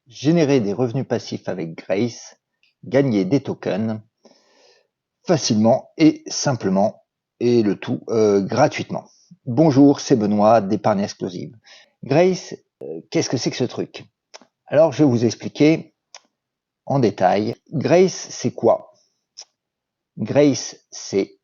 générer des revenus passifs avec Grace, gagner des tokens facilement et simplement, et le tout gratuitement. Bonjour, c'est Benoît d'Épargne Explosive. Grace, qu'est-ce que c'est que ce truc? Alors, je vais vous expliquer en détail. Grace, c'est quoi? Grace, c'est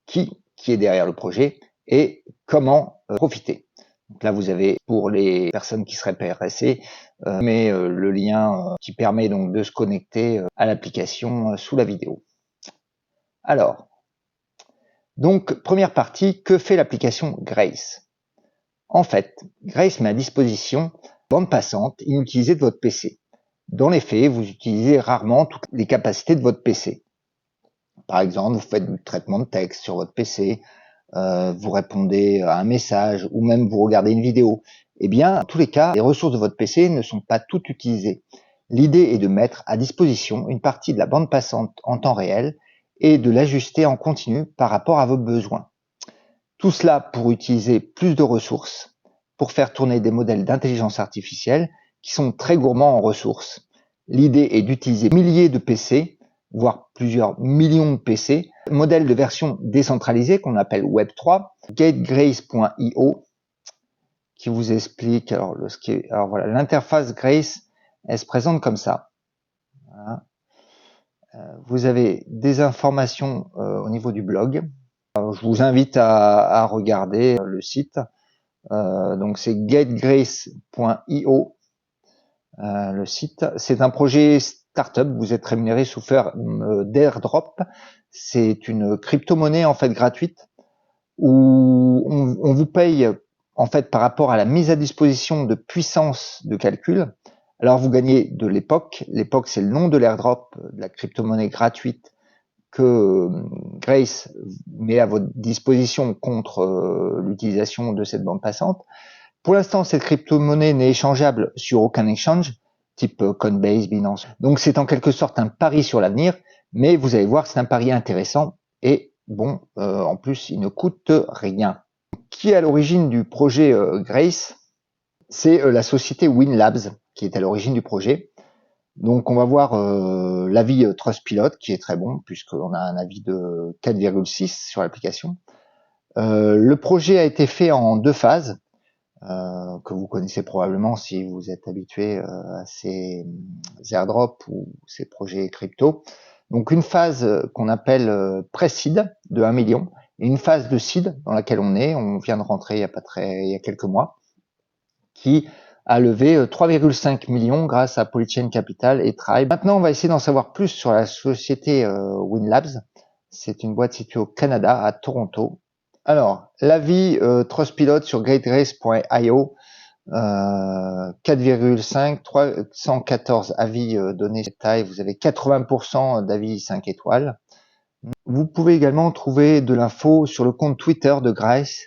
qui est derrière le projet et comment profiter. Donc là, vous avez, pour les personnes qui seraient pas intéressées, le lien qui permet donc de se connecter à l'application sous la vidéo. Alors, donc première partie, que fait l'application Grace? En fait, Grace met à disposition une bande passante inutilisée de votre PC. Dans les faits, vous utilisez rarement toutes les capacités de votre PC. Par exemple, vous faites du traitement de texte sur votre PC, vous répondez à un message ou même vous regardez une vidéo. Eh bien, dans tous les cas, les ressources de votre PC ne sont pas toutes utilisées. L'idée est de mettre à disposition une partie de la bande passante en temps réel et de l'ajuster en continu par rapport à vos besoins. Tout cela pour utiliser plus de ressources, pour faire tourner des modèles d'intelligence artificielle qui sont très gourmands en ressources. L'idée est d'utiliser milliers de PC, voire plusieurs millions de PC, modèle de version décentralisée qu'on appelle Web3, GateGrace.io, qui vous explique, alors voilà, l'interface Grace, elle se présente comme ça. Voilà. Vous avez des informations au niveau du blog. Je vous invite à regarder le site. Donc c'est gategrace.io, le site. C'est un projet startup. Vous êtes rémunéré sous forme d'airdrop. C'est une crypto-monnaie en fait gratuite où on vous paye en fait par rapport à la mise à disposition de puissance de calcul. Alors vous gagnez de l'époque. L'époque, c'est le nom de l'airdrop, de la crypto-monnaie gratuite que Grace met à votre disposition contre l'utilisation de cette bande passante. Pour l'instant, cette crypto-monnaie n'est échangeable sur aucun exchange, type Coinbase, Binance. Donc c'est en quelque sorte un pari sur l'avenir, mais vous allez voir, c'est un pari intéressant et bon, en plus, il ne coûte rien. Qui est à l'origine du projet Grace? C'est la société WinLabs qui est à l'origine du projet. Donc on va voir l'avis Trustpilot qui est très bon puisqu'on a un avis de 4,6 sur l'application. Le projet a été fait en 2 phases que vous connaissez probablement si vous êtes habitué à ces airdrops ou ces projets crypto. Donc une phase qu'on appelle pré-seed de 1 million et une phase de seed dans laquelle on vient de rentrer il y a quelques mois, qui a levé 3,5 millions grâce à Polychain Capital et Tribe. Maintenant, on va essayer d'en savoir plus sur la société WinLabs. C'est une boîte située au Canada, à Toronto. Alors, l'avis Trustpilot sur GateGrace.io, 4,5, 314 avis donnés cette taille. Vous avez 80% d'avis 5 étoiles. Vous pouvez également trouver de l'info sur le compte Twitter de Grace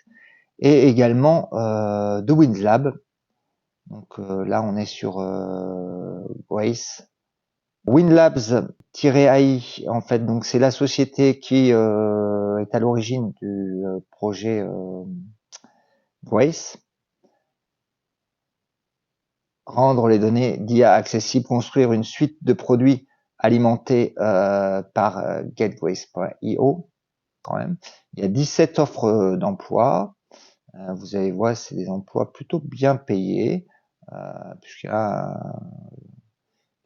et également de WinLab. Donc là, on est sur Grace. WinLabs-AI, en fait, donc c'est la société qui est à l'origine du projet Grace. Rendre les données d'IA accessibles, construire une suite de produits alimentés par GetGrace.io. Quand même, il y a 17 offres d'emploi. Vous allez voir, c'est des emplois plutôt bien payés. Puisqu'il y a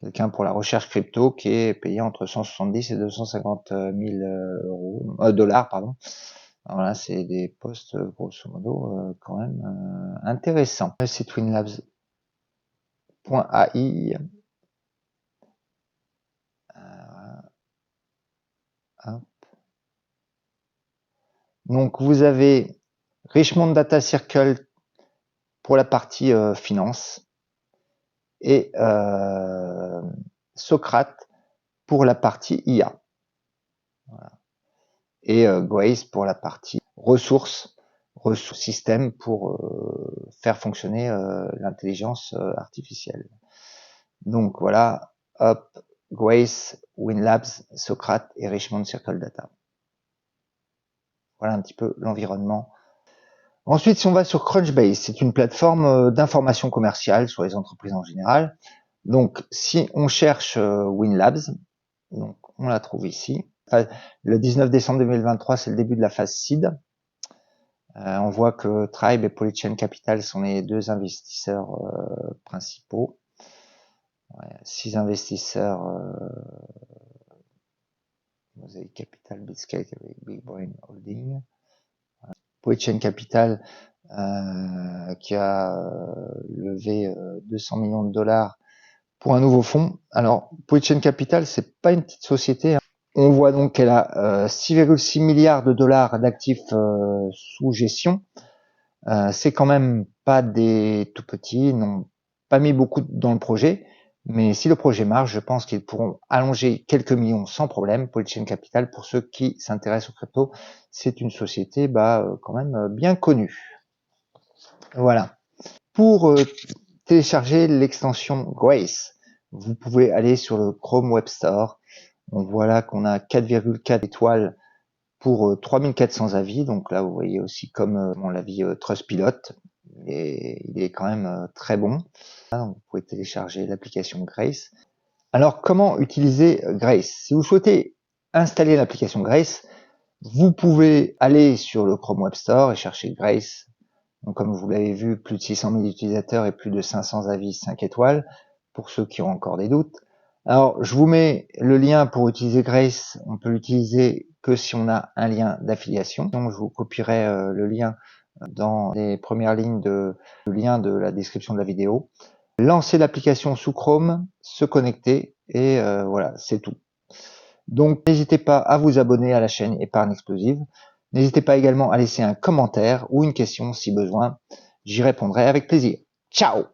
quelqu'un pour la recherche crypto qui est payé entre 170 et 250 000 dollars, pardon. Alors là, c'est des postes grosso modo quand même intéressants. Le site winlabs.ai. Donc vous avez Richmond Data Circle pour la partie finance et Socrate pour la partie IA. Voilà. Et Grace pour la partie ressources système pour faire fonctionner l'intelligence artificielle. Donc voilà, hop, Grace, WinLabs, Socrate et Richmond Circle Data. Voilà un petit peu l'environnement. Ensuite, si on va sur Crunchbase, c'est une plateforme d'information commerciale sur les entreprises en général. Donc, si on cherche WinLabs, donc on la trouve ici. Le 19 décembre 2023, c'est le début de la phase seed. On voit que Tribe et Polychain Capital sont les deux investisseurs principaux. 6 investisseurs, Mosaic Capital, Bitscape et Big Brain Holding. Polychain Capital qui a levé 200 millions de dollars pour un nouveau fonds. Alors, Polychain Capital, c'est pas une petite société, hein. On voit donc qu'elle a 6,6 milliards de dollars d'actifs sous gestion. C'est quand même pas des tout petits, ils n'ont pas mis beaucoup dans le projet, mais si le projet marche, je pense qu'ils pourront allonger quelques millions sans problème. Polychain Capital, pour ceux qui s'intéressent aux crypto, c'est une société quand même bien connue. Voilà. Pour télécharger l'extension Grace, vous pouvez aller sur le Chrome Web Store. On voit là qu'on a 4,4 étoiles pour 3400 avis. Donc là, vous voyez aussi comme l'avis Trustpilot. Il est quand même très bon. Là, donc, vous pouvez télécharger l'application Grace. Alors, comment utiliser Grace? Si vous souhaitez installer l'application Grace, vous pouvez aller sur le Chrome Web Store et chercher Grace. Donc, comme vous l'avez vu, plus de 600 000 utilisateurs et plus de 500 avis 5 étoiles, pour ceux qui ont encore des doutes. Alors, je vous mets le lien pour utiliser Grace. On peut l'utiliser que si on a un lien d'affiliation. Donc, je vous copierai le lien dans les premières lignes le lien de la description de la vidéo. Lancer l'application sous Chrome, se connecter et voilà, c'est tout. Donc, n'hésitez pas à vous abonner à la chaîne Épargne Explosive. N'hésitez pas également à laisser un commentaire ou une question si besoin. J'y répondrai avec plaisir. Ciao!